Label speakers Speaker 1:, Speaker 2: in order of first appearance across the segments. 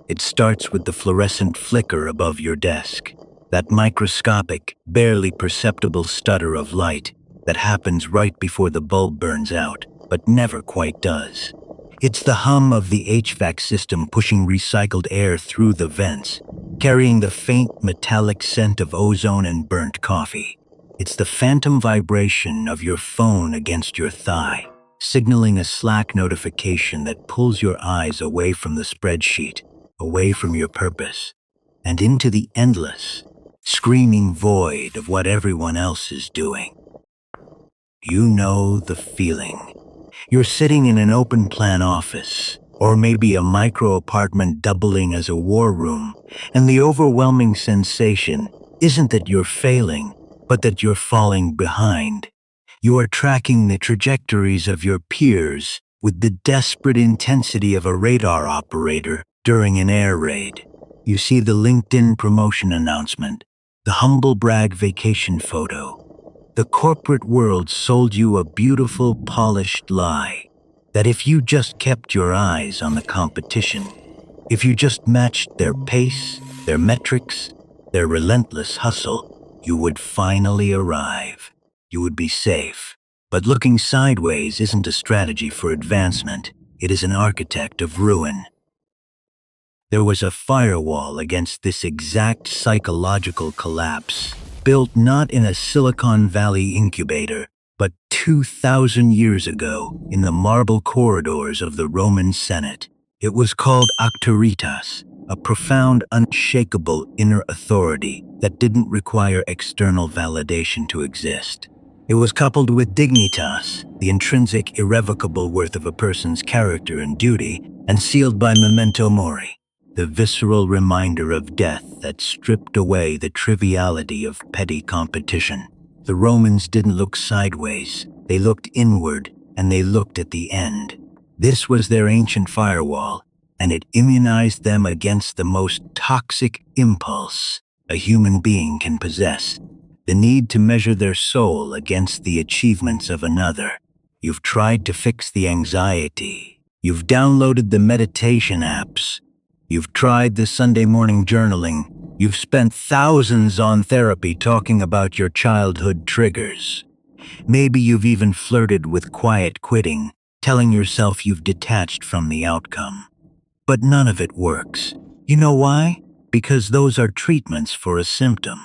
Speaker 1: It starts with the fluorescent flicker above your desk, that microscopic, barely perceptible stutter of light that happens right before the bulb burns out, but never quite does. It's the hum of the HVAC system pushing recycled air through the vents, carrying the faint metallic scent of ozone and burnt coffee. It's the phantom vibration of your phone against your thigh, signaling a Slack notification that pulls your eyes away from the spreadsheet, away from your purpose, and into the endless, screaming void of what everyone else is doing. You know the feeling. You're sitting in an open-plan office, or maybe a micro-apartment doubling as a war room, and the overwhelming sensation isn't that you're failing, but that you're falling behind. You are tracking the trajectories of your peers with the desperate intensity of a radar operator during an air raid. You see the LinkedIn promotion announcement, the humble brag vacation photo. The corporate world sold you a beautiful, polished lie that if you just kept your eyes on the competition, if you just matched their pace, their metrics, their relentless hustle, you would finally arrive. You would be safe. But looking sideways isn't a strategy for advancement. It is an architect of ruin. There was a firewall against this exact psychological collapse, built not in a Silicon Valley incubator, but 2,000 years ago in the marble corridors of the Roman Senate. It was called auctoritas, a profound, unshakable inner authority that didn't require external validation to exist. It was coupled with dignitas, the intrinsic, irrevocable worth of a person's character and duty, and sealed by memento mori, the visceral reminder of death that stripped away the triviality of petty competition. The Romans didn't look sideways, they looked inward, and they looked at the end. This was their ancient firewall, and it immunized them against the most toxic impulse a human being can possess, the need to measure their soul against the achievements of another. You've tried to fix the anxiety. You've downloaded the meditation apps. You've tried the Sunday morning journaling. You've spent thousands on therapy talking about your childhood triggers. Maybe you've even flirted with quiet quitting, telling yourself you've detached from the outcome. But none of it works. You know why? Because those are treatments for a symptom.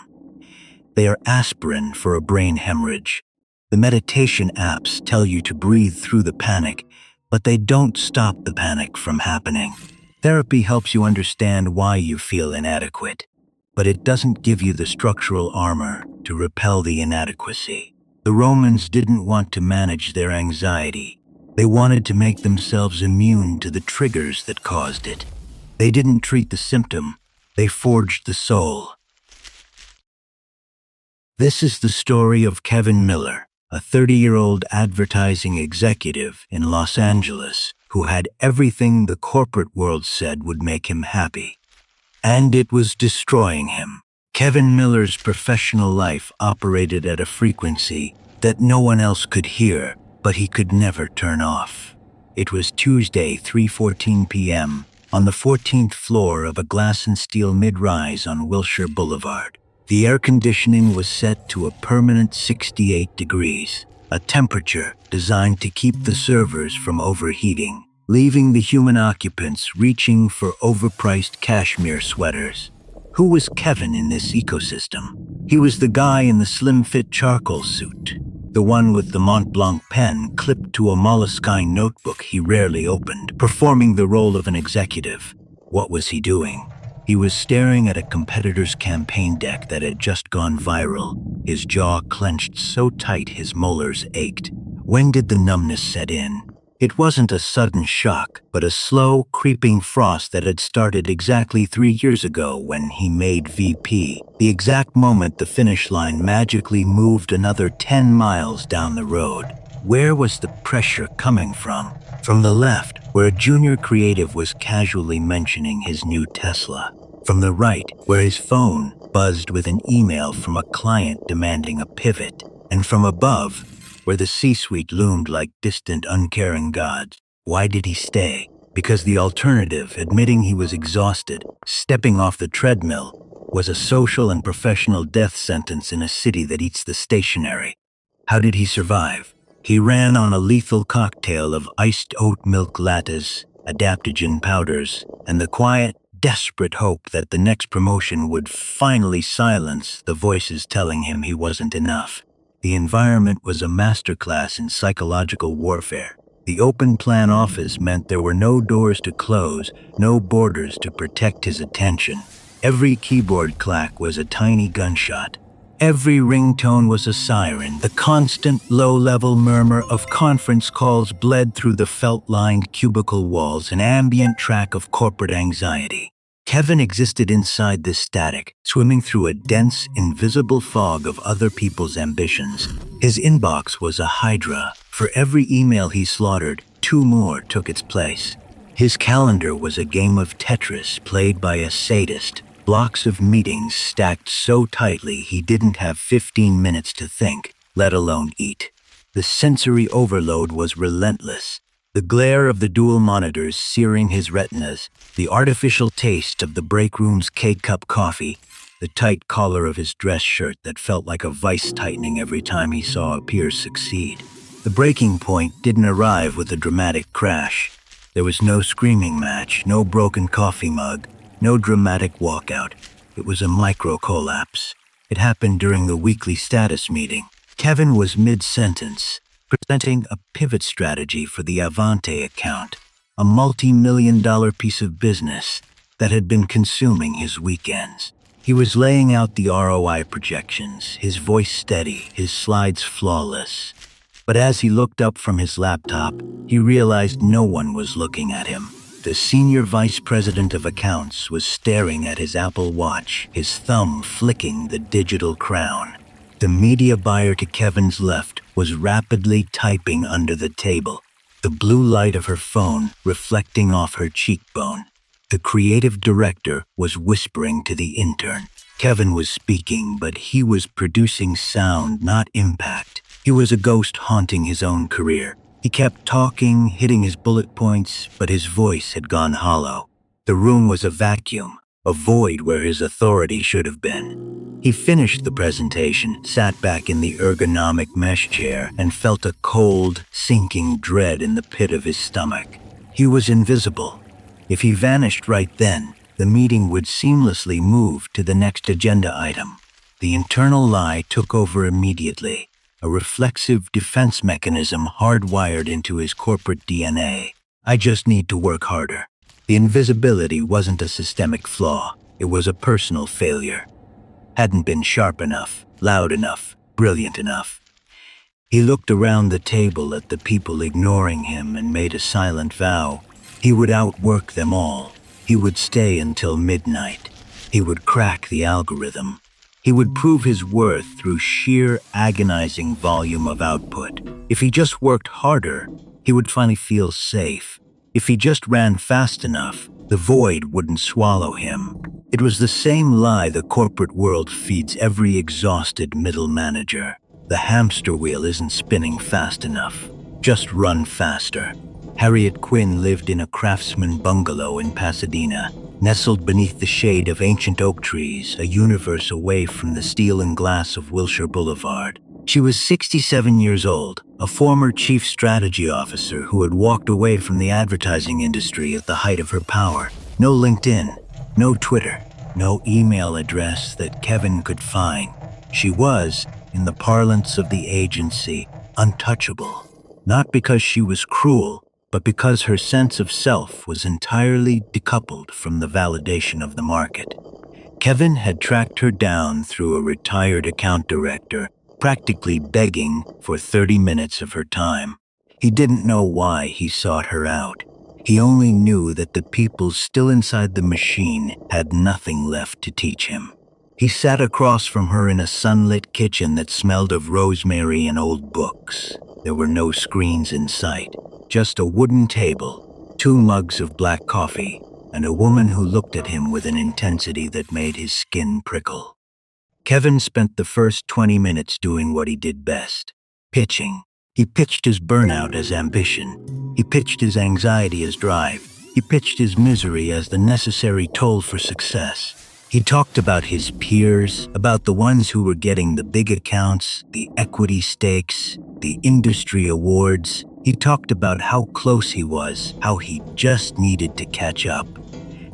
Speaker 1: They are aspirin for a brain hemorrhage. The meditation apps tell you to breathe through the panic, but they don't stop the panic from happening. Therapy helps you understand why you feel inadequate, but it doesn't give you the structural armor to repel the inadequacy. The Romans didn't want to manage their anxiety. They wanted to make themselves immune to the triggers that caused it. They didn't treat the symptom, they forged the soul. This is the story of Kevin Miller, a 30-year-old advertising executive in Los Angeles who had everything the corporate world said would make him happy. And it was destroying him. Kevin Miller's professional life operated at a frequency that no one else could hear, but he could never turn off. It was Tuesday, 3:14 p.m., on the 14th floor of a glass and steel mid-rise on Wilshire Boulevard. The air conditioning was set to a permanent 68 degrees, a temperature designed to keep the servers from overheating, leaving the human occupants reaching for overpriced cashmere sweaters. Who was Kevin in this ecosystem? He was the guy in the slim-fit charcoal suit, the one with the Mont Blanc pen clipped to a moleskine notebook he rarely opened, performing the role of an executive. What was he doing? He was staring at a competitor's campaign deck that had just gone viral, his jaw clenched so tight his molars ached. When did the numbness set in? It wasn't a sudden shock, but a slow, creeping frost that had started exactly 3 years ago when he made VP, the exact moment the finish line magically moved another 10 miles down the road. Where was the pressure coming from? From the left, where a junior creative was casually mentioning his new Tesla. From the right, where his phone buzzed with an email from a client demanding a pivot. And from above, where the C-suite loomed like distant, uncaring gods. Why did he stay? Because the alternative, admitting he was exhausted, stepping off the treadmill, was a social and professional death sentence in a city that eats the stationary. How did he survive? He ran on a lethal cocktail of iced oat milk lattes, adaptogen powders, and the quiet, desperate hope that the next promotion would finally silence the voices telling him he wasn't enough. The environment was a masterclass in psychological warfare. The open plan office meant there were no doors to close, no borders to protect his attention. Every keyboard clack was a tiny gunshot. Every ringtone was a siren. The constant low-level murmur of conference calls bled through the felt-lined cubicle walls, an ambient track of corporate anxiety. Kevin existed inside this static, swimming through a dense, invisible fog of other people's ambitions. His inbox was a hydra. For every email he slaughtered, 2 more took its place. His calendar was a game of Tetris played by a sadist. Blocks of meetings stacked so tightly he didn't have 15 minutes to think, let alone eat. The sensory overload was relentless. The glare of the dual monitors searing his retinas, the artificial taste of the break room's K-cup coffee, the tight collar of his dress shirt that felt like a vice tightening every time he saw a peer succeed. The breaking point didn't arrive with a dramatic crash. There was no screaming match, no broken coffee mug, no dramatic walkout. It was a micro-collapse. It happened during the weekly status meeting. Kevin was mid-sentence, presenting a pivot strategy for the Avante account, a multi-million-dollar piece of business that had been consuming his weekends. He was laying out the ROI projections, his voice steady, his slides flawless. But as he looked up from his laptop, he realized no one was looking at him. The senior vice president of accounts was staring at his Apple Watch, his thumb flicking the digital crown. The media buyer to Kevin's left was rapidly typing under the table, the blue light of her phone reflecting off her cheekbone. The creative director was whispering to the intern. Kevin was speaking, but he was producing sound, not impact. He was a ghost haunting his own career. He kept talking, hitting his bullet points, but his voice had gone hollow. The room was a vacuum, a void where his authority should have been. He finished the presentation, sat back in the ergonomic mesh chair, and felt a cold, sinking dread in the pit of his stomach. He was invisible. If he vanished right then, the meeting would seamlessly move to the next agenda item. The internal lie took over immediately. A reflexive defense mechanism hardwired into his corporate DNA. I just need to work harder. The invisibility wasn't a systemic flaw. It was a personal failure. Hadn't been sharp enough, loud enough, brilliant enough. He looked around the table at the people ignoring him and made a silent vow. He would outwork them all. He would stay until midnight. He would crack the algorithm. He would prove his worth through sheer agonizing volume of output. If he just worked harder, he would finally feel safe. If he just ran fast enough, the void wouldn't swallow him. It was the same lie the corporate world feeds every exhausted middle manager. The hamster wheel isn't spinning fast enough. Just run faster. Harriet Quinn lived in a craftsman bungalow in Pasadena, nestled beneath the shade of ancient oak trees, a universe away from the steel and glass of Wilshire Boulevard. She was 67 years old, a former chief strategy officer who had walked away from the advertising industry at the height of her power. No LinkedIn, no Twitter, no email address that Kevin could find. She was, in the parlance of the agency, untouchable. Not because she was cruel, but because her sense of self was entirely decoupled from the validation of the market. Kevin had tracked her down through a retired account director, practically begging for 30 minutes of her time. He didn't know why he sought her out. He only knew that the people still inside the machine had nothing left to teach him. He sat across from her in a sunlit kitchen that smelled of rosemary and old books. There were no screens in sight. Just a wooden table, 2 mugs of black coffee, and a woman who looked at him with an intensity that made his skin prickle. Kevin spent the first 20 minutes doing what he did best, pitching. He pitched his burnout as ambition. He pitched his anxiety as drive. He pitched his misery as the necessary toll for success. He talked about his peers, about the ones who were getting the big accounts, the equity stakes, the industry awards. He talked about how close he was, how he just needed to catch up.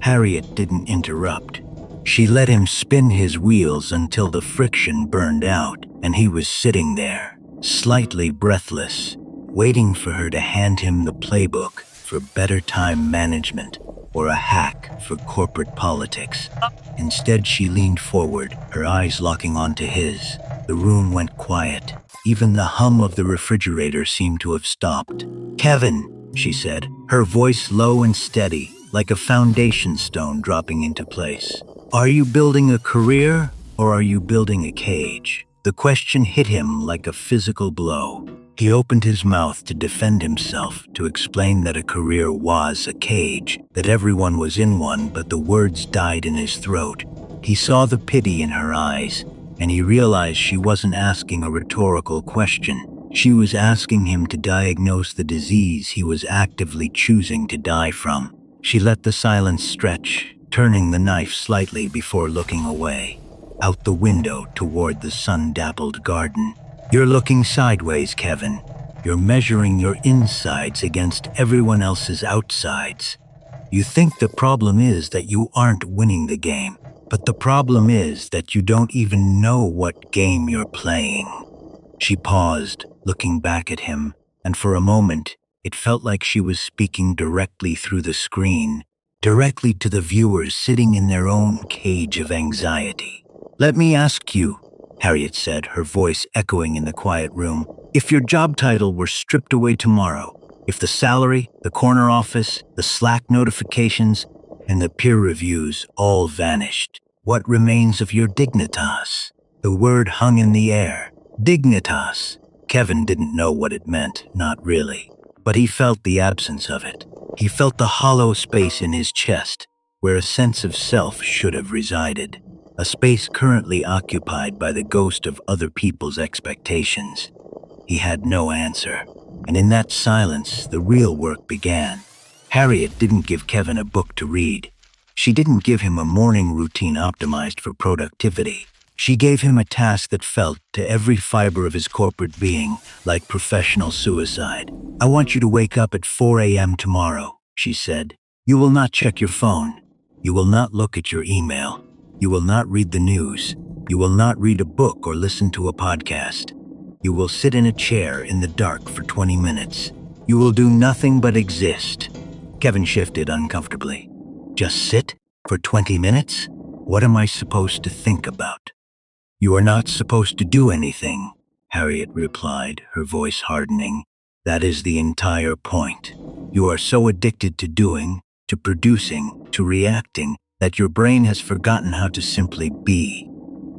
Speaker 1: Harriet didn't interrupt. She let him spin his wheels until the friction burned out, and he was sitting there, slightly breathless, waiting for her to hand him the playbook for better time management or a hack for corporate politics. Instead, she leaned forward, her eyes locking onto his. The room went quiet. Even the hum of the refrigerator seemed to have stopped. "Kevin," she said, her voice low and steady, like a foundation stone dropping into place. "Are you building a career or are you building a cage?" The question hit him like a physical blow. He opened his mouth to defend himself, to explain that a career was a cage, that everyone was in one, but the words died in his throat. He saw the pity in her eyes, and he realized she wasn't asking a rhetorical question. She was asking him to diagnose the disease he was actively choosing to die from. She let the silence stretch, turning the knife slightly before looking away, out the window toward the sun-dappled garden. "You're looking sideways, Kevin. You're measuring your insides against everyone else's outsides. You think the problem is that you aren't winning the game, but the problem is that you don't even know what game you're playing." She paused, looking back at him, and for a moment, it felt like she was speaking directly through the screen, directly to the viewers sitting in their own cage of anxiety. "Let me ask you," Harriet said, her voice echoing in the quiet room, "if your job title were stripped away tomorrow, if the salary, the corner office, the Slack notifications, and the peer reviews all vanished, what remains of your dignitas?" The word hung in the air. Dignitas. Kevin didn't know what it meant, not really, but he felt the absence of it. He felt the hollow space in his chest, where a sense of self should have resided. A space currently occupied by the ghost of other people's expectations. He had no answer, and in that silence, the real work began. Harriet didn't give Kevin a book to read. She didn't give him a morning routine optimized for productivity. She gave him a task that felt, to every fiber of his corporate being, like professional suicide. "I want you to wake up at 4 a.m. tomorrow," she said. "You will not check your phone. You will not look at your email. You will not read the news. You will not read a book or listen to a podcast. You will sit in a chair in the dark for 20 minutes. You will do nothing but exist." Kevin shifted uncomfortably. "Just sit? For 20 minutes? What am I supposed to think about?" "You are not supposed to do anything," Harriet replied, her voice hardening. "That is the entire point. You are so addicted to doing, to producing, to reacting, that your brain has forgotten how to simply be.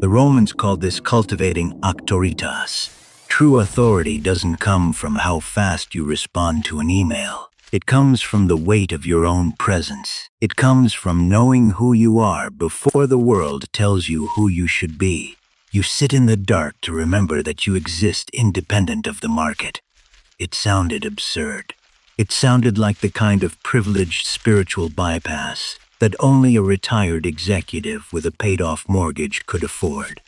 Speaker 1: The Romans called this cultivating auctoritas. True authority doesn't come from how fast you respond to an email. It comes from the weight of your own presence. It comes from knowing who you are before the world tells you who you should be. You sit in the dark to remember that you exist independent of the market." It sounded absurd. It sounded like the kind of privileged spiritual bypass that only a retired executive with a paid-off mortgage could afford.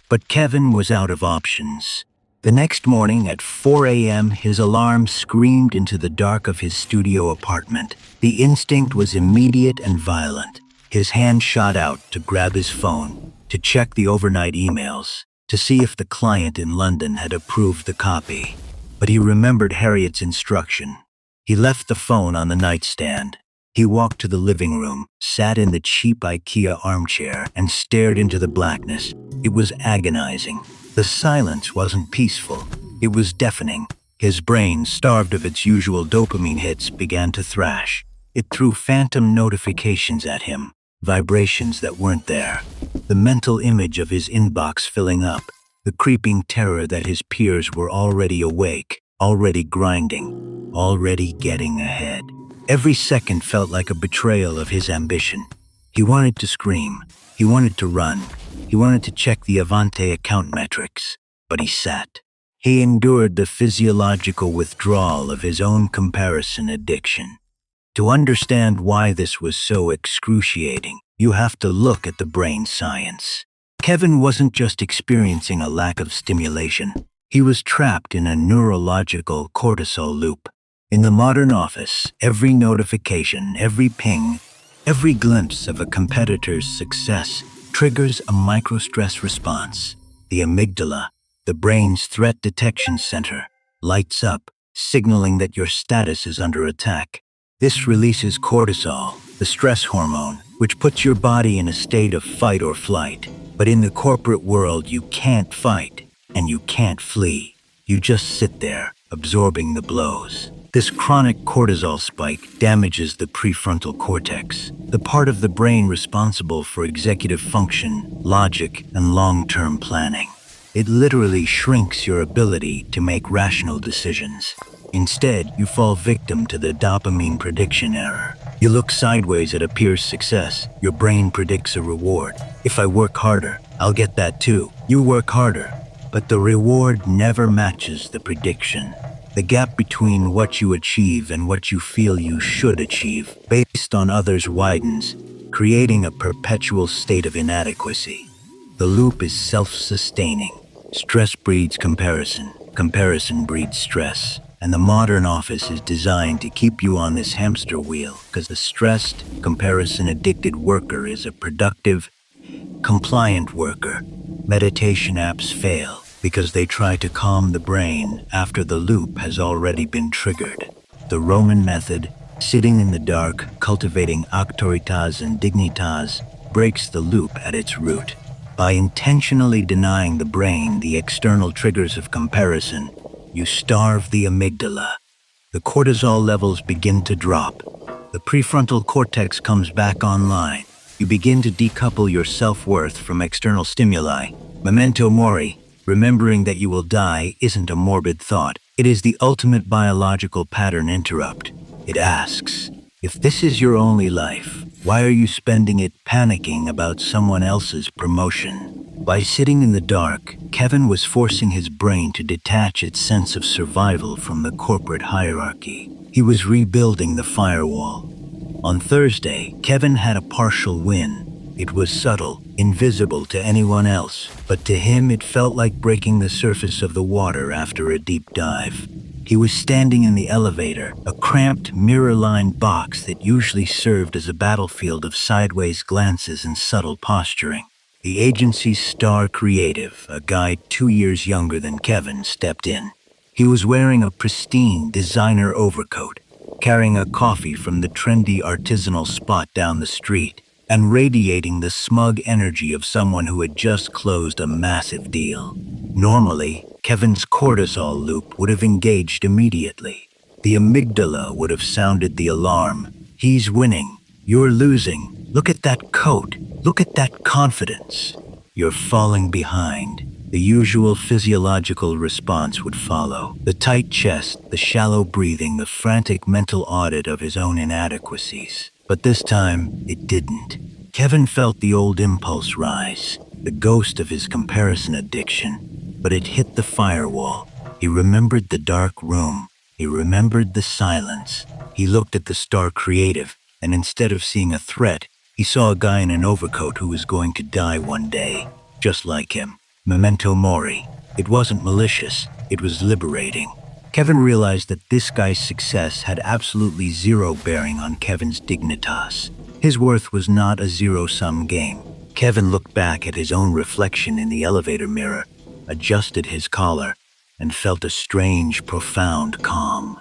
Speaker 1: But Kevin was out of options. The next morning at 4 a.m., his alarm screamed into the dark of his studio apartment. The instinct was immediate and violent. His hand shot out to grab his phone, to check the overnight emails, to see if the client in London had approved the copy. But he remembered Harriet's instruction. He left the phone on the nightstand. He walked to the living room, sat in the cheap IKEA armchair, and stared into the blackness. It was agonizing. The silence wasn't peaceful. It was deafening. His brain, starved of its usual dopamine hits, began to thrash. It threw phantom notifications at him, vibrations that weren't there. The mental image of his inbox filling up, the creeping terror that his peers were already awake, already grinding, already getting ahead. Every second felt like a betrayal of his ambition. He wanted to scream. He wanted to run. He wanted to check the Avante account metrics. But he sat. He endured the physiological withdrawal of his own comparison addiction. To understand why this was so excruciating, you have to look at the brain science. Kevin wasn't just experiencing a lack of stimulation. He was trapped in a neurological cortisol loop. In the modern office, every notification, every ping, every glimpse of a competitor's success triggers a microstress response. The amygdala, the brain's threat detection center, lights up, signaling that your status is under attack. This releases cortisol, the stress hormone, which puts your body in a state of fight or flight. But in the corporate world, you can't fight and you can't flee. You just sit there, absorbing the blows. This chronic cortisol spike damages the prefrontal cortex, the part of the brain responsible for executive function, logic, and long-term planning. It literally shrinks your ability to make rational decisions. Instead, you fall victim to the dopamine prediction error. You look sideways at a peer's success. Your brain predicts a reward. If I work harder, I'll get that too. You work harder, but the reward never matches the prediction. The gap between what you achieve and what you feel you should achieve based on others widens, creating a perpetual state of inadequacy. The loop is self-sustaining. Stress breeds comparison. Comparison breeds stress. And the modern office is designed to keep you on this hamster wheel because the stressed, comparison-addicted worker is a productive, compliant worker. Meditation apps fail because they try to calm the brain after the loop has already been triggered. The Roman method, sitting in the dark, cultivating auctoritas and dignitas, breaks the loop at its root. By intentionally denying the brain the external triggers of comparison, you starve the amygdala. The cortisol levels begin to drop. The prefrontal cortex comes back online. You begin to decouple your self-worth from external stimuli. Memento mori, remembering that you will die, isn't a morbid thought. It is the ultimate biological pattern interrupt. It asks, if this is your only life, why are you spending it panicking about someone else's promotion? By sitting in the dark, Kevin was forcing his brain to detach its sense of survival from the corporate hierarchy. He was rebuilding the firewall. On Thursday, Kevin had a partial win. It was subtle, invisible to anyone else, but to him it felt like breaking the surface of the water after a deep dive. He was standing in the elevator, a cramped, mirror-lined box that usually served as a battlefield of sideways glances and subtle posturing. The agency's star creative, a guy 2 years younger than Kevin, stepped in. He was wearing a pristine designer overcoat, carrying a coffee from the trendy artisanal spot down the street, and radiating the smug energy of someone who had just closed a massive deal. Normally, Kevin's cortisol loop would have engaged immediately. The amygdala would have sounded the alarm. He's winning. You're losing. Look at that coat. Look at that confidence. You're falling behind. The usual physiological response would follow. The tight chest, the shallow breathing, the frantic mental audit of his own inadequacies. But this time, it didn't. Kevin felt the old impulse rise, the ghost of his comparison addiction. But it hit the firewall. He remembered the dark room. He remembered the silence. He looked at the star creative, and instead of seeing a threat, he saw a guy in an overcoat who was going to die one day, just like him. Memento mori. It wasn't malicious, it was liberating. Kevin realized that this guy's success had absolutely zero bearing on Kevin's dignitas. His worth was not a zero-sum game. Kevin looked back at his own reflection in the elevator mirror, adjusted his collar, and felt a strange, profound calm.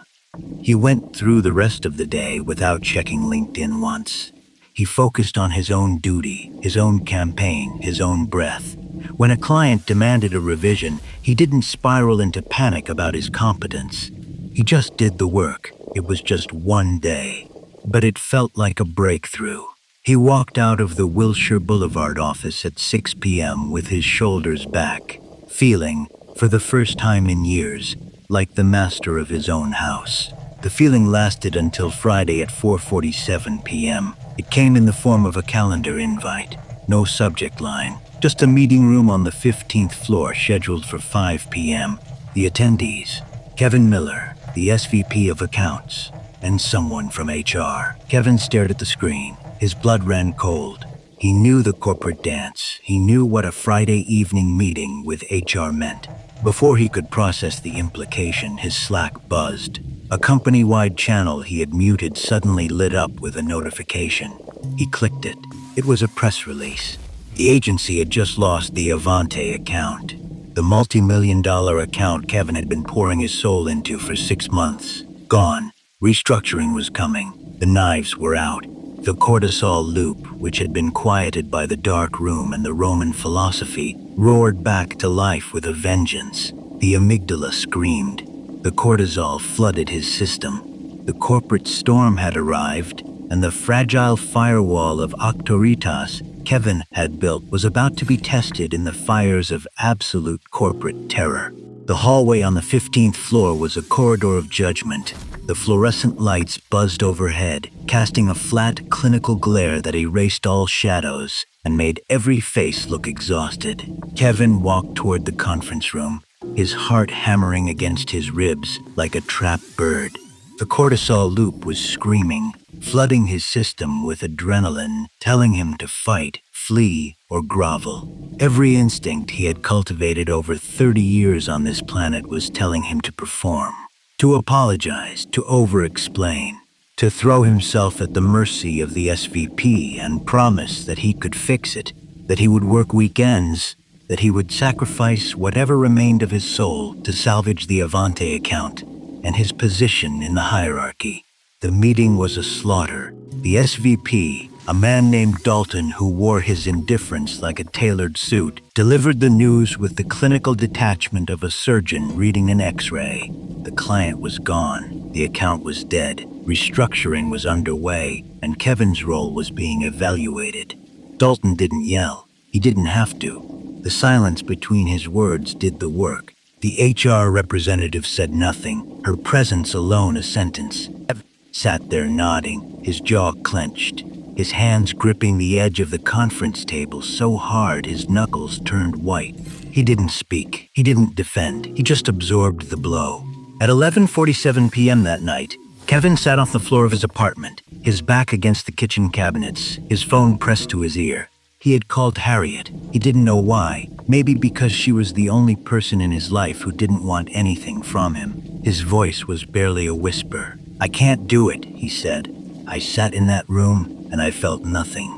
Speaker 1: He went through the rest of the day without checking LinkedIn once. He focused on his own duty, his own campaign, his own breath. When a client demanded a revision, he didn't spiral into panic about his competence. He just did the work. It was just one day. But it felt like a breakthrough. He walked out of the Wilshire Boulevard office at 6 p.m. with his shoulders back, feeling, for the first time in years, like the master of his own house. The feeling lasted until Friday at 4:47 p.m. It came in the form of a calendar invite. No subject line. Just a meeting room on the 15th floor scheduled for 5 p.m. The attendees: Kevin Miller, the SVP of Accounts; and someone from HR. Kevin stared at the screen. His blood ran cold. He knew the corporate dance. He knew what a Friday evening meeting with HR meant. Before he could process the implication, his Slack buzzed. A company-wide channel he had muted suddenly lit up with a notification. He clicked it. It was a press release. The agency had just lost the Avante account. The multi-million-dollar account Kevin had been pouring his soul into for 6 months. Gone. Restructuring was coming. The knives were out. The cortisol loop, which had been quieted by the dark room and the Roman philosophy, roared back to life with a vengeance. The amygdala screamed. The cortisol flooded his system. The corporate storm had arrived, and the fragile firewall of auctoritas Kevin had built was about to be tested in the fires of absolute corporate terror. The hallway on the 15th floor was a corridor of judgment. The fluorescent lights buzzed overhead, casting a flat, clinical glare that erased all shadows and made every face look exhausted. Kevin walked toward the conference room, his heart hammering against his ribs like a trapped bird. The cortisol loop was screaming, flooding his system with adrenaline, telling him to fight, flee, or grovel. Every instinct he had cultivated over 30 years on this planet was telling him to perform, to apologize, to over-explain, to throw himself at the mercy of the SVP and promise that he could fix it, that he would work weekends, that he would sacrifice whatever remained of his soul to salvage the Avante account and his position in the hierarchy. The meeting was a slaughter. The SVP, a man named Dalton who wore his indifference like a tailored suit, delivered the news with the clinical detachment of a surgeon reading an X-ray. The client was gone. The account was dead. Restructuring was underway, and Kevin's role was being evaluated. Dalton didn't yell. He didn't have to. The silence between his words did the work. The HR representative said nothing, her presence alone a sentence. Kevin sat there nodding, his jaw clenched, his hands gripping the edge of the conference table so hard his knuckles turned white. He didn't speak. He didn't defend. He just absorbed the blow. At 11:47 p.m. that night, Kevin sat on the floor of his apartment, his back against the kitchen cabinets, his phone pressed to his ear. He had called Harriet. He didn't know why. Maybe because she was the only person in his life who didn't want anything from him. His voice was barely a whisper. "I can't do it," he said. "I sat in that room and I felt nothing.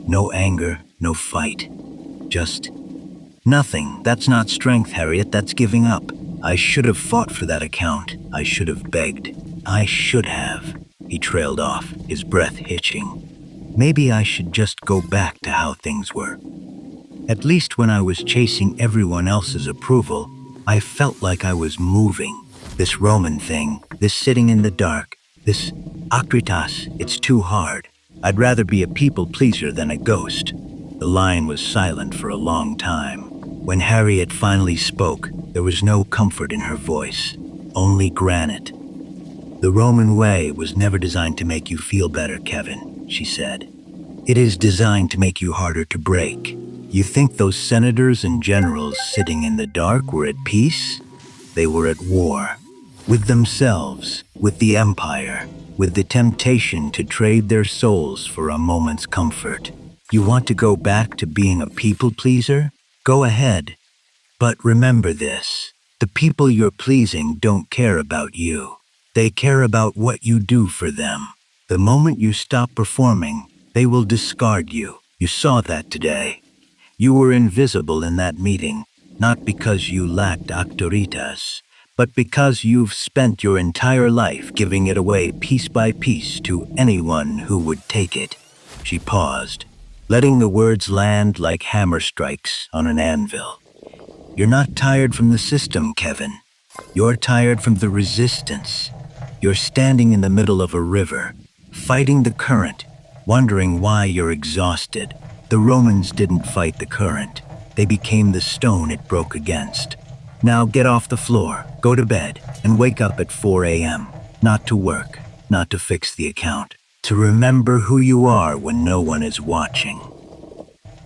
Speaker 1: No anger, no fight. Just nothing. That's not strength, Harriet. That's giving up. I should have fought for that account. I should have begged. I should have." He trailed off, his breath hitching. Maybe I should just go back to how things were. At least when I was chasing everyone else's approval, I felt like I was moving. This Roman thing, this sitting in the dark, this acritas, it's too hard. I'd rather be a people pleaser than a ghost. The line was silent for a long time. When Harriet finally spoke, there was no comfort in her voice, only granite. "The Roman way was never designed to make you feel better, Kevin," she said. "It is designed to make you harder to break. You think those senators and generals sitting in the dark were at peace? They were at war. With themselves, with the empire, with the temptation to trade their souls for a moment's comfort. You want to go back to being a people pleaser? Go ahead. But remember this, the people you're pleasing don't care about you. They care about what you do for them. The moment you stop performing, they will discard you. You saw that today. You were invisible in that meeting, not because you lacked auctoritas, but because you've spent your entire life giving it away piece by piece to anyone who would take it." She paused, letting the words land like hammer strikes on an anvil. "You're not tired from the system, Kevin. You're tired from the resistance. You're standing in the middle of a river, fighting the current, wondering why you're exhausted. The Romans didn't fight the current. They became the stone it broke against. Now get off the floor, go to bed, and wake up at 4 a.m. Not to work, not to fix the account. To remember who you are when no one is watching."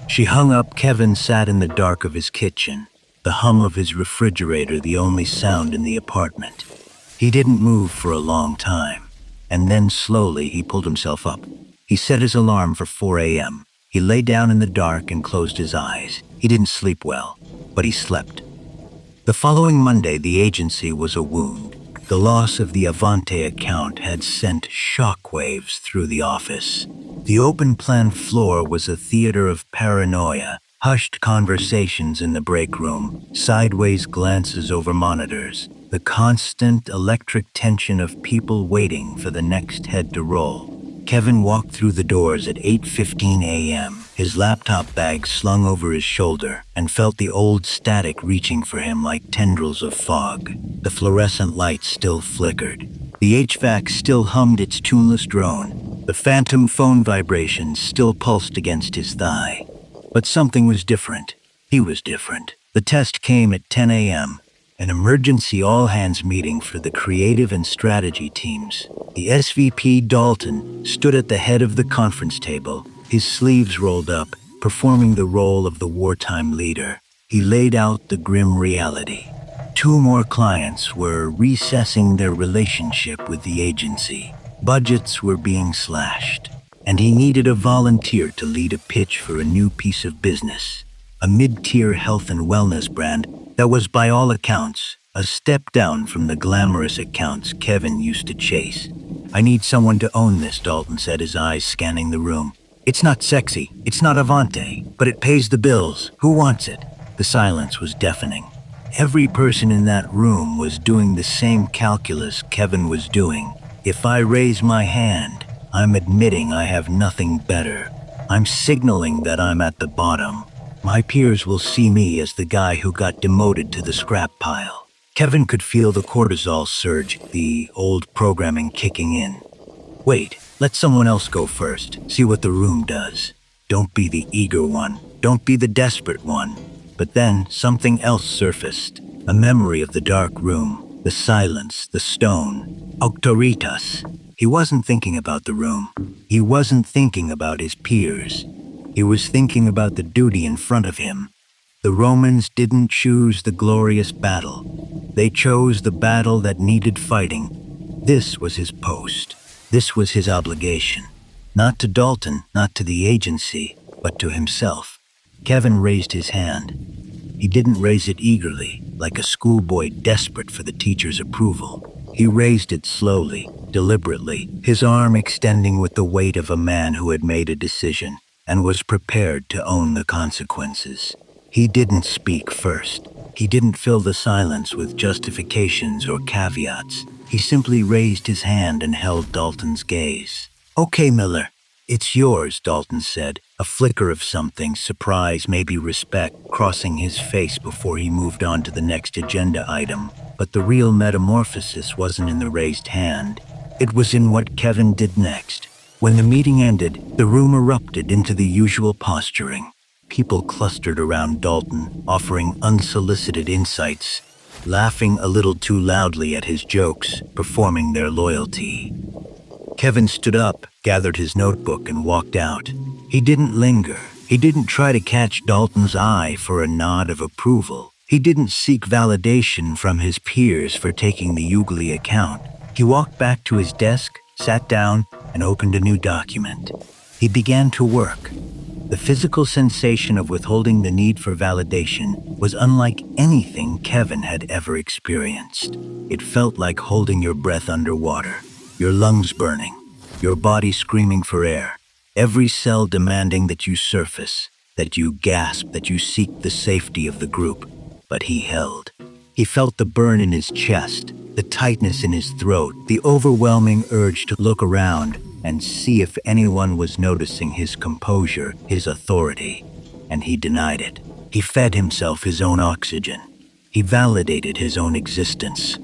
Speaker 1: She hung up. Kevin sat in the dark of his kitchen, the hum of his refrigerator the only sound in the apartment. He didn't move for a long time. and then slowly he pulled himself up. He set his alarm for 4 a.m. He lay down in the dark and closed his eyes. He didn't sleep well, but he slept. The following Monday, the agency was a wound. The loss of the Avante account had sent shockwaves through the office. The open-plan floor was a theater of paranoia, hushed conversations in the break room, sideways glances over monitors, the constant electric tension of people waiting for the next head to roll. Kevin walked through the doors at 8:15 a.m., his laptop bag slung over his shoulder, and felt the old static reaching for him like tendrils of fog. The fluorescent lights still flickered. The HVAC still hummed its tuneless drone. The phantom phone vibrations still pulsed against his thigh. But something was different. He was different. The test came at 10 a.m., an emergency all-hands meeting for the creative and strategy teams. The SVP, Dalton, stood at the head of the conference table, his sleeves rolled up, performing the role of the wartime leader. He laid out the grim reality. 2 more clients were reassessing their relationship with the agency. Budgets were being slashed, and he needed a volunteer to lead a pitch for a new piece of business, a mid-tier health and wellness brand that was, by all accounts, a step down from the glamorous accounts Kevin used to chase. "I need someone to own this," Dalton said, his eyes scanning the room. "It's not sexy, it's not Avante, but it pays the bills. Who wants it?" The silence was deafening. Every person in that room was doing the same calculus Kevin was doing. If I raise my hand, I'm admitting I have nothing better. I'm signaling that I'm at the bottom. My peers will see me as the guy who got demoted to the scrap pile. Kevin could feel the cortisol surge, the old programming kicking in. "Wait, let someone else go first. See what the room does. Don't be the eager one. Don't be the desperate one." But then something else surfaced. A memory of the dark room, the silence, the stone. Auctoritas. He wasn't thinking about the room. He wasn't thinking about his peers. He was thinking about the duty in front of him. The Romans didn't choose the glorious battle. They chose the battle that needed fighting. This was his post. This was his obligation. Not to Dalton, not to the agency, but to himself. Kevin raised his hand. He didn't raise it eagerly, like a schoolboy desperate for the teacher's approval. He raised it slowly, deliberately, his arm extending with the weight of a man who had made a decision and was prepared to own the consequences. He didn't speak first. He didn't fill the silence with justifications or caveats. He simply raised his hand and held Dalton's gaze. "Okay, Miller, it's yours," Dalton said, a flicker of something, surprise, maybe respect, crossing his face before he moved on to the next agenda item. But the real metamorphosis wasn't in the raised hand. It was in what Kevin did next. When the meeting ended, the room erupted into the usual posturing. People clustered around Dalton, offering unsolicited insights, laughing a little too loudly at his jokes, performing their loyalty. Kevin stood up, gathered his notebook, and walked out. He didn't linger. He didn't try to catch Dalton's eye for a nod of approval. He didn't seek validation from his peers for taking the Ugly account. He walked back to his desk, sat down, and opened a new document. He began to work. The physical sensation of withholding the need for validation was unlike anything Kevin had ever experienced. It felt like holding your breath underwater, your lungs burning, your body screaming for air, every cell demanding that you surface, that you gasp, that you seek the safety of the group. But he held. He felt the burn in his chest, the tightness in his throat, the overwhelming urge to look around and see if anyone was noticing his composure, his authority. And he denied it. He fed himself his own oxygen. He validated his own existence.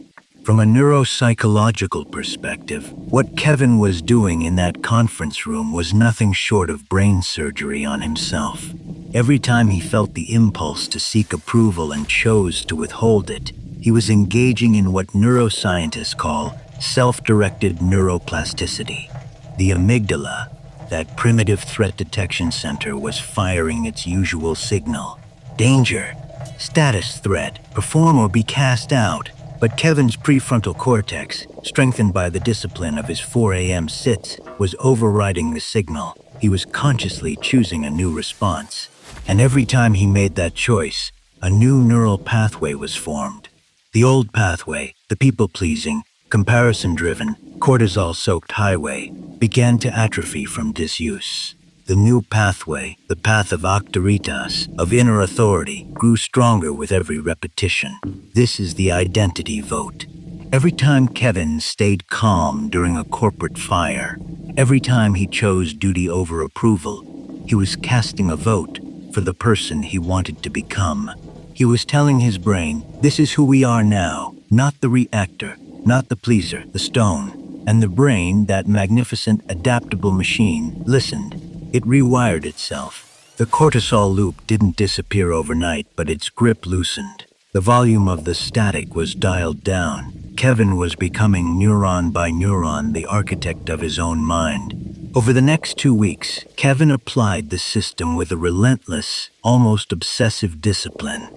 Speaker 1: From a neuropsychological perspective, what Kevin was doing in that conference room was nothing short of brain surgery on himself. Every time he felt the impulse to seek approval and chose to withhold it, he was engaging in what neuroscientists call self-directed neuroplasticity. The amygdala, that primitive threat detection center, was firing its usual signal. Danger, status threat, perform or be cast out. But Kevin's prefrontal cortex, strengthened by the discipline of his 4 a.m. sits, was overriding the signal. He was consciously choosing a new response. And every time he made that choice, a new neural pathway was formed. The old pathway, the people-pleasing, comparison-driven, cortisol-soaked highway, began to atrophy from disuse. The new pathway, the path of auctoritas, of inner authority, grew stronger with every repetition. This is the identity vote. Every time Kevin stayed calm during a corporate fire, every time he chose duty over approval, he was casting a vote for the person he wanted to become. He was telling his brain, this is who we are now, not the reactor, not the pleaser, the stone. And the brain, that magnificent, adaptable machine, listened. It rewired itself. The cortisol loop didn't disappear overnight, but its grip loosened. The volume of the static was dialed down. Kevin was becoming neuron by neuron the architect of his own mind. Over the next 2 weeks, Kevin applied the system with a relentless, almost obsessive discipline.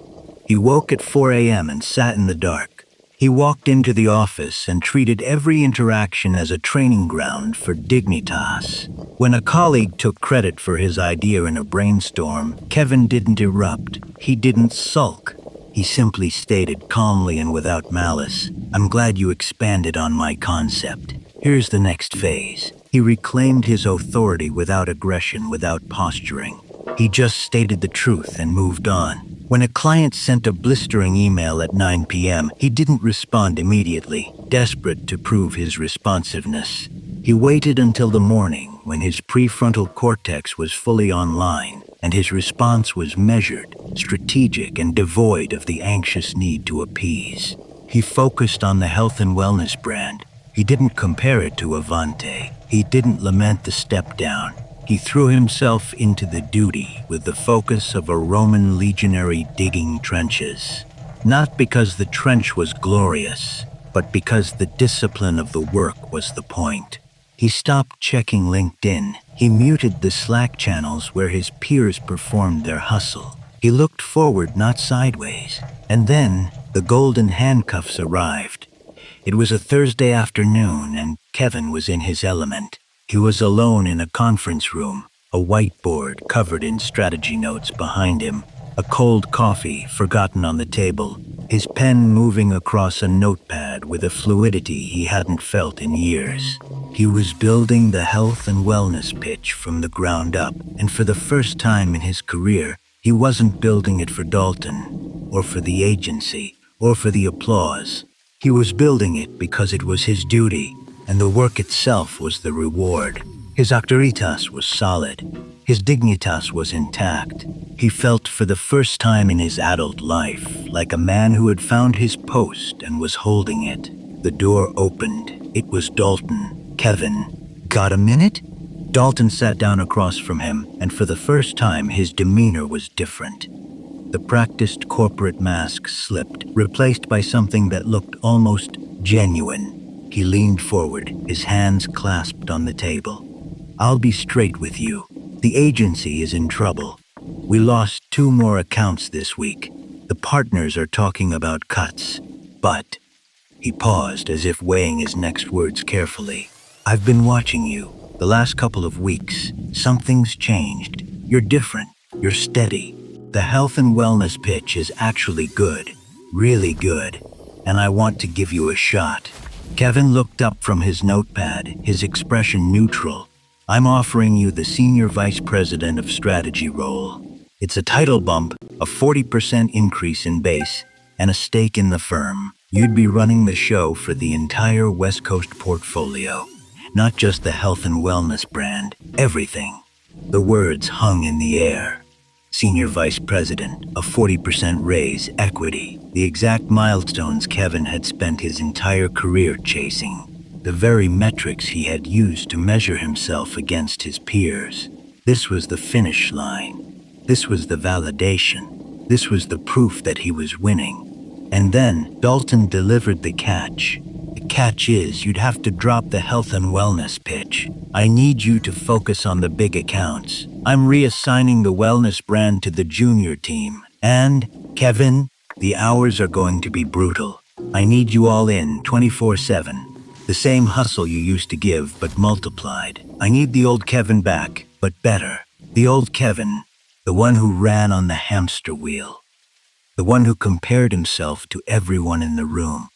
Speaker 1: He woke at 4 a.m. and sat in the dark. He walked into the office and treated every interaction as a training ground for dignitas. When a colleague took credit for his idea in a brainstorm, Kevin didn't erupt. He didn't sulk. He simply stated calmly and without malice, I'm glad you expanded on my concept. Here's the next phase. He reclaimed his authority without aggression, without posturing. He just stated the truth and moved on. When a client sent a blistering email at 9 p.m., he didn't respond immediately, desperate to prove his responsiveness. He waited until the morning when his prefrontal cortex was fully online and his response was measured, strategic, and devoid of the anxious need to appease. He focused on the health and wellness brand. He didn't compare it to Avante. He didn't lament the step down. He threw himself into the duty with the focus of a Roman legionary digging trenches. Not because the trench was glorious, but because the discipline of the work was the point. He stopped checking LinkedIn. He muted the Slack channels where his peers performed their hustle. He looked forward, not sideways. And then the golden handcuffs arrived. It was a Thursday afternoon, and Kevin was in his element. He was alone in a conference room, a whiteboard covered in strategy notes behind him, a cold coffee forgotten on the table, his pen moving across a notepad with a fluidity he hadn't felt in years. He was building the health and wellness pitch from the ground up, and for the first time in his career, he wasn't building it for Dalton, or for the agency, or for the applause. He was building it because it was his duty, and the work itself was the reward. His auctoritas was solid. His dignitas was intact. He felt for the first time in his adult life like a man who had found his post and was holding it. The door opened. It was Dalton. Kevin, got a minute? Dalton sat down across from him, and for the first time his demeanor was different. The practiced corporate mask slipped, replaced by something that looked almost genuine. He leaned forward, his hands clasped on the table. I'll be straight with you. The agency is in trouble. We lost 2 more accounts this week. The partners are talking about cuts. But, he paused as if weighing his next words carefully. I've been watching you. The last couple of weeks, something's changed. You're different. You're steady. The health and wellness pitch is actually good. Really good. And I want to give you a shot. Kevin looked up from his notepad, his expression neutral. I'm offering you the Senior Vice President of Strategy role. It's a title bump, a 40% increase in base, and a stake in the firm. You'd be running the show for the entire West Coast portfolio. Not just the health and wellness brand, everything. The words hung in the air. Senior Vice President, a 40% raise, equity, the exact milestones Kevin had spent his entire career chasing. The very metrics he had used to measure himself against his peers. This was the finish line. This was the validation. This was the proof that he was winning. And then Dalton delivered the catch. The catch is you'd have to drop the health and wellness pitch. I need you to focus on the big accounts. I'm reassigning the wellness brand to the junior team. And, Kevin, the hours are going to be brutal. I need you all in 24/7. The same hustle you used to give, but multiplied. I need the old Kevin back, but better. The old Kevin, the one who ran on the hamster wheel. The one who compared himself to everyone in the room.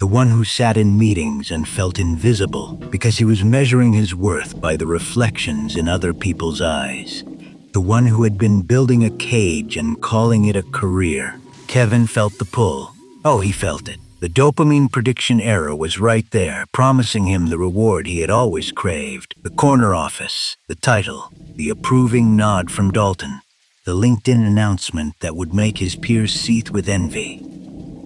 Speaker 1: The one who sat in meetings and felt invisible because he was measuring his worth by the reflections in other people's eyes. The one who had been building a cage and calling it a career. Kevin felt the pull. Oh, he felt it. The dopamine prediction error was right there, promising him the reward he had always craved. The corner office, the title, the approving nod from Dalton, the LinkedIn announcement that would make his peers seethe with envy.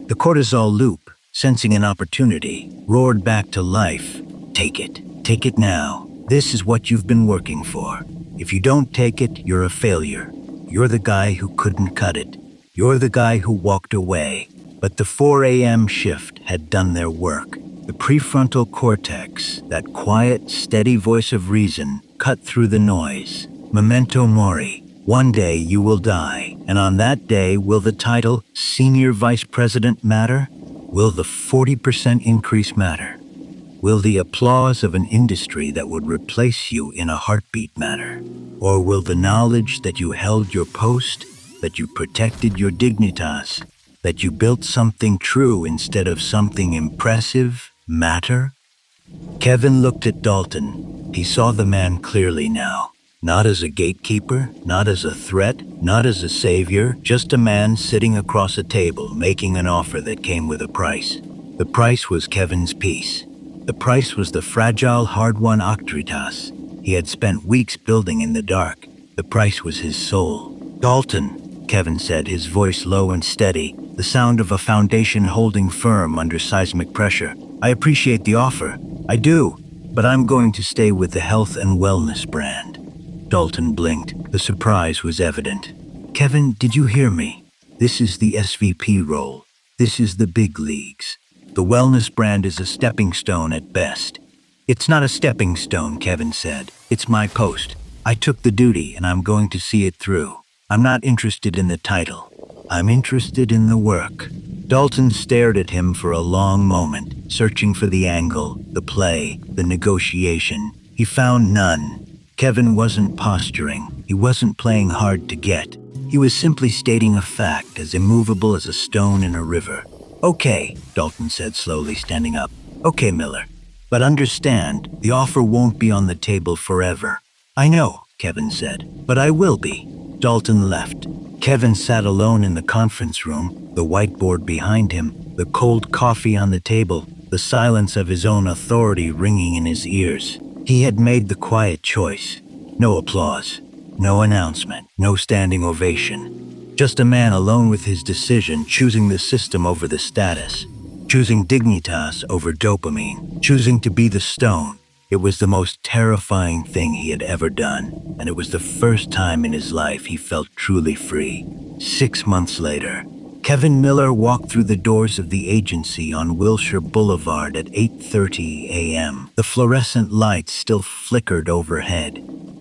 Speaker 1: The cortisol loop, sensing an opportunity, roared back to life. Take it now. This is what you've been working for. If you don't take it, you're a failure. You're the guy who couldn't cut it. You're the guy who walked away. But the 4 a.m. shift had done their work. The prefrontal cortex, that quiet, steady voice of reason, cut through the noise. Memento mori. One day you will die, and on that day will the title Senior Vice President matter? Will the 40% increase matter? Will the applause of an industry that would replace you in a heartbeat matter? Or will the knowledge that you held your post, that you protected your dignitas, that you built something true instead of something impressive matter? Kevin looked at Dalton. He saw the man clearly now. Not as a gatekeeper, not as a threat, not as a savior, just a man sitting across a table making an offer that came with a price. The price was Kevin's peace. The price was the fragile, hard-won octritas he had spent weeks building in the dark. The price was his soul. Dalton, Kevin said, his voice low and steady, the sound of a foundation holding firm under seismic pressure. I appreciate the offer. I do, but I'm going to stay with the health and wellness brand. Dalton blinked. The surprise was evident. Kevin, did you hear me? This is the SVP role. This is the big leagues. The wellness brand is a stepping stone at best. It's not a stepping stone, Kevin said. It's my post. I took the duty and I'm going to see it through. I'm not interested in the title. I'm interested in the work. Dalton stared at him for a long moment, searching for the angle, the play, the negotiation. He found none. Kevin wasn't posturing. He wasn't playing hard to get. He was simply stating a fact as immovable as a stone in a river. Okay, Dalton said slowly, standing up. Okay, Miller. But understand, the offer won't be on the table forever. I know, Kevin said, but I will be. Dalton left. Kevin sat alone in the conference room, the whiteboard behind him, the cold coffee on the table, the silence of his own authority ringing in his ears. He had made the quiet choice. No applause, no announcement, no standing ovation. Just a man alone with his decision, choosing the system over the status, choosing dignitas over dopamine, choosing to be the stone. It was the most terrifying thing he had ever done, and it was the first time in his life he felt truly free. 6 months later, Kevin Miller walked through the doors of the agency on Wilshire Boulevard at 8:30 a.m. The fluorescent lights still flickered overhead.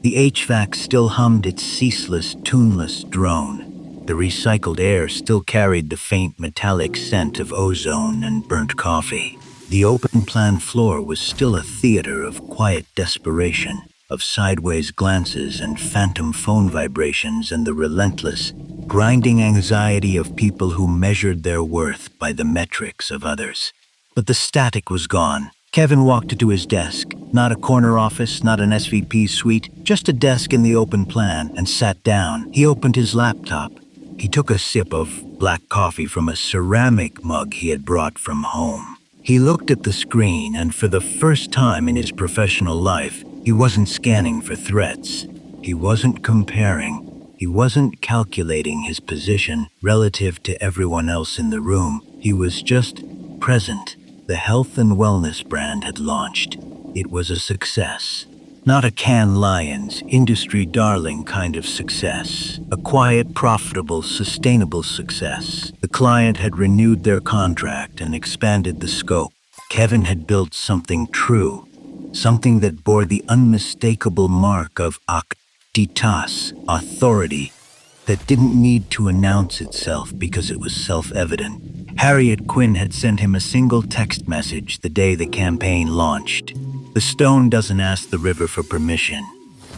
Speaker 1: The HVAC still hummed its ceaseless, tuneless drone. The recycled air still carried the faint metallic scent of ozone and burnt coffee. The open-plan floor was still a theater of quiet desperation, of sideways glances and phantom phone vibrations and the relentless, grinding anxiety of people who measured their worth by the metrics of others. But the static was gone. Kevin walked to his desk, not a corner office, not an SVP suite, just a desk in the open plan, and sat down. He opened his laptop. He took a sip of black coffee from a ceramic mug he had brought from home. He looked at the screen, and for the first time in his professional life, he wasn't scanning for threats. He wasn't comparing. He wasn't calculating his position relative to everyone else in the room. He was just present. The health and wellness brand had launched. It was a success. Not a Cannes Lions, industry darling kind of success. A quiet, profitable, sustainable success. The client had renewed their contract and expanded the scope. Kevin had built something true, something that bore the unmistakable mark of auctoritas, authority, that didn't need to announce itself because it was self-evident. Harriet Quinn had sent him a single text message the day the campaign launched. The stone doesn't ask the river for permission.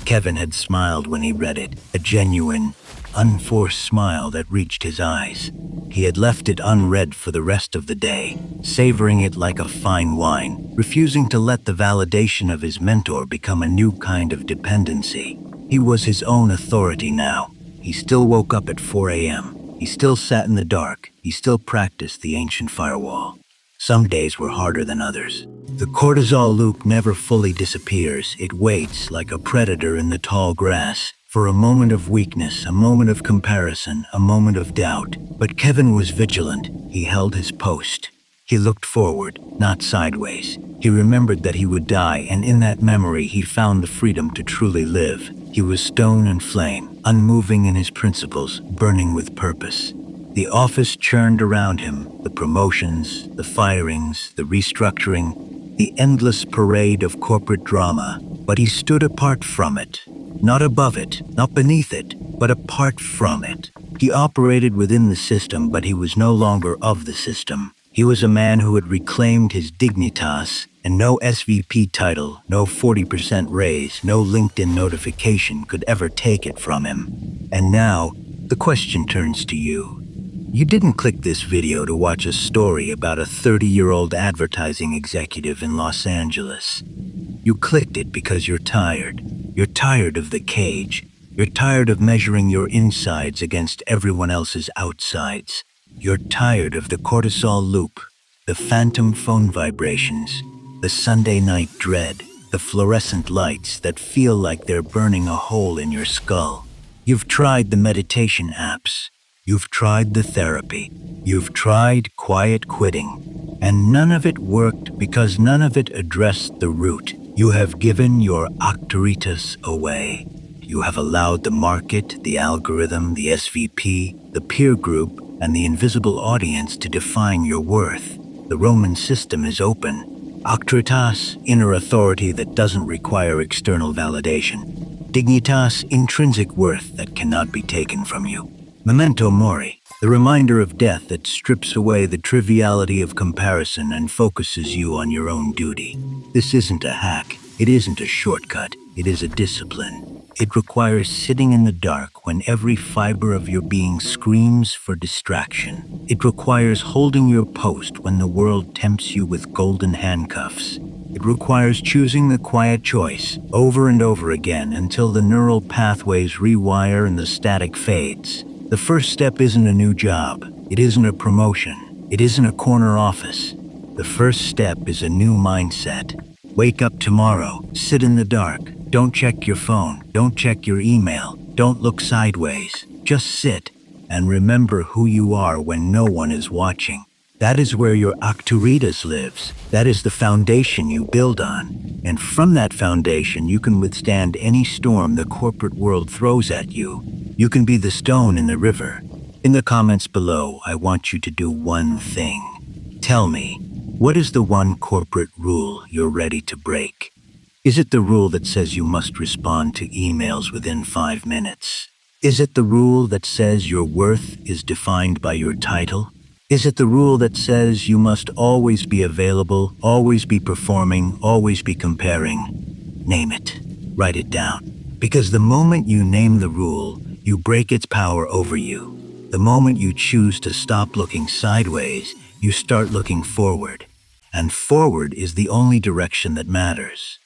Speaker 1: Kevin had smiled when he read it, a genuine, unforced smile that reached his eyes. He had left it unread for the rest of the day, savoring it like a fine wine, refusing to let the validation of his mentor become a new kind of dependency. He was his own authority now. He still woke up at 4 a.m. He still sat in the dark. He still practiced the ancient firewall. Some days were harder than others. The cortisol loop never fully disappears. It waits like a predator in the tall grass for a moment of weakness, a moment of comparison, a moment of doubt. But Kevin was vigilant. He held his post. He looked forward, not sideways. He remembered that he would die, and in that memory he found the freedom to truly live. He was stone and flame, unmoving in his principles, burning with purpose. The office churned around him, the promotions, the firings, the restructuring, the endless parade of corporate drama. But he stood apart from it. Not above it, not beneath it, but apart from it. He operated within the system, but he was no longer of the system. He was a man who had reclaimed his dignitas, and no SVP title, no 40% raise, no LinkedIn notification could ever take it from him. And now, the question turns to you. You didn't click this video to watch a story about a 30-year-old advertising executive in Los Angeles. You clicked it because you're tired. You're tired of the cage. You're tired of measuring your insides against everyone else's outsides. You're tired of the cortisol loop, the phantom phone vibrations, the Sunday night dread, the fluorescent lights that feel like they're burning a hole in your skull. You've tried the meditation apps. You've tried the therapy. You've tried quiet quitting. And none of it worked because none of it addressed the root. You have given your auctoritas away. You have allowed the market, the algorithm, the SVP, the peer group, and the invisible audience to define your worth. The Roman system is open. Auctoritas, inner authority that doesn't require external validation. Dignitas, intrinsic worth that cannot be taken from you. Memento mori, the reminder of death that strips away the triviality of comparison and focuses you on your own duty. This isn't a hack. It isn't a shortcut. It is a discipline. It requires sitting in the dark when every fiber of your being screams for distraction. It requires holding your post when the world tempts you with golden handcuffs. It requires choosing the quiet choice over and over again until the neural pathways rewire and the static fades. The first step isn't a new job. It isn't a promotion. It isn't a corner office. The first step is a new mindset. Wake up tomorrow. Sit in the dark. Don't check your phone. Don't check your email. Don't look sideways. Just sit and remember who you are when no one is watching. That is where your auctoritas lives. That is the foundation you build on. And from that foundation, you can withstand any storm the corporate world throws at you. You can be the stone in the river. In the comments below, I want you to do one thing. Tell me, what is the one corporate rule you're ready to break? Is it the rule that says you must respond to emails within 5 minutes? Is it the rule that says your worth is defined by your title? Is it the rule that says you must always be available, always be performing, always be comparing? Name it. Write it down. Because the moment you name the rule, you break its power over you. The moment you choose to stop looking sideways, you start looking forward. And forward is the only direction that matters.